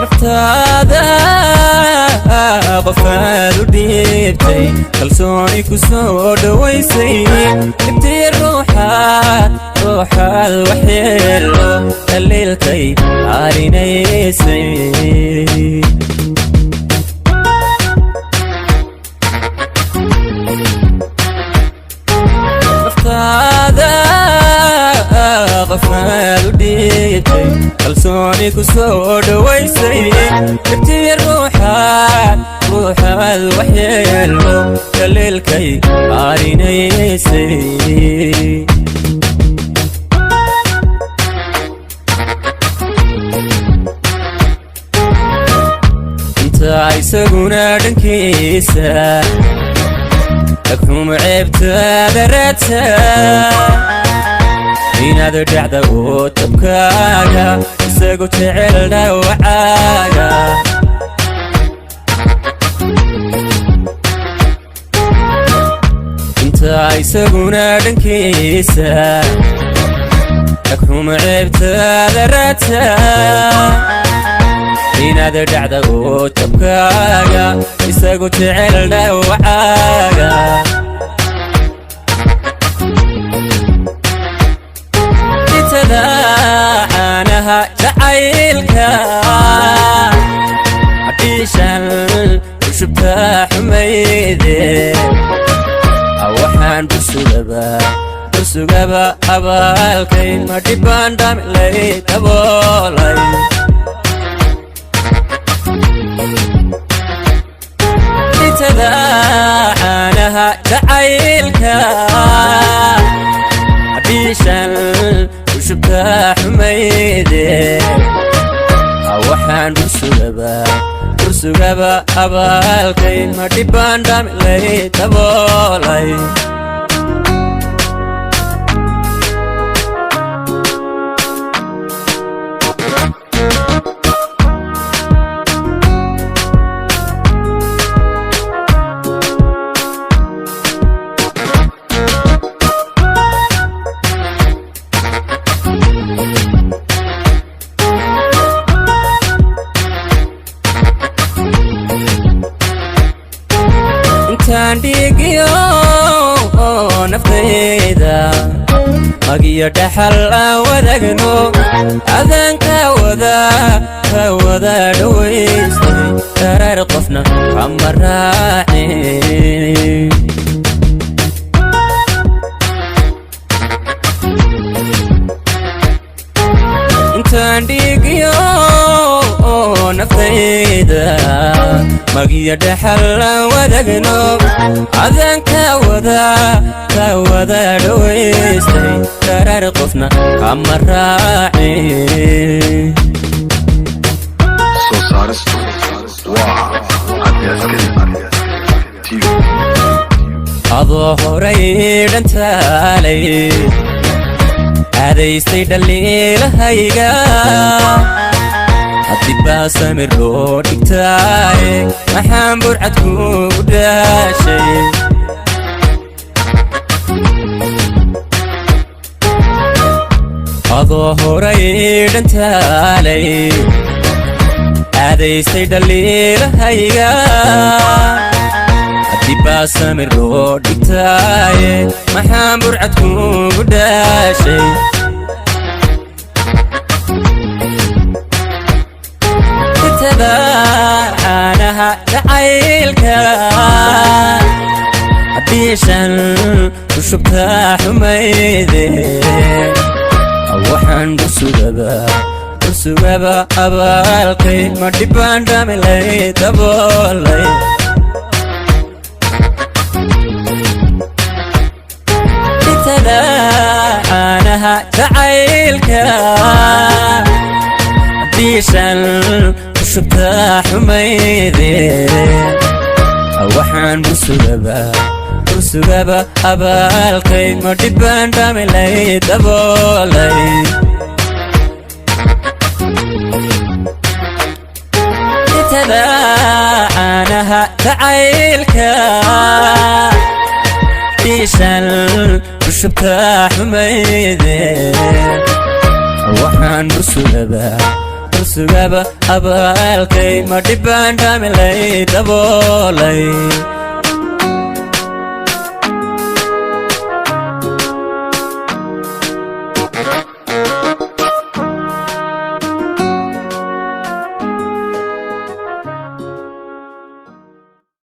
naftaada qofaad u dhiibtay kalsooni ku soo dhawaysay intii ruuxaad waxyeelo daliilkay arinaysay naftaada qofaad u dhiibtay kalsooni ku soo dhawaysay intii ruuxaad waxyeelo daliilkay arinaysay inta isaguna dhankiisa تكون عيبتها درتها inaad dhacda oo tabkaaga isagu jecelna wacaaga inta isaguna dhankiisa تكون عيبتها درتها inaad dhacda oo tabkaaga isagu jecelna wacaaga anaha jacaylka عديشان وشبتا حميدي waxaan busugaba abaalkay ma dhibaan dhamilay daboolay anaha jacaylka عديشان وشبتا حميدي waxaan busugaba abaalkay ma dhibaan dhamilay daboolay تانديقيو نفتيدا ماقيا دحل ودقنو أذان كوذا دويستي ترار قفنا خمر راحي تانديقيو نفتيدا ماقيا دحل ودقنو أذان كوذا دويستي ترار قفنا خمر راحي أظهري دنتالي هذيستي دليل هيقا أطباء سمرو دكتاي محام برعتكو داشي أظهري دنتالي هذيستي دليل هيقا أطباء سمرو دكتاي محام برعتكو داشي عنها جعيلك عديشان وشبتا حميدي waxaan busugaba abaalkay ma dhibaan dhamilay daboolay anaha jacaylka عديشان وشبتا حميدي waxaan busugaba abaalkay ma dhibaan dhamilay daboolay anaha jacaylka عديشان وشبتا حميدي waxaan busugaba sugaba abaalkay ma dhibaan dhaamilay daboolay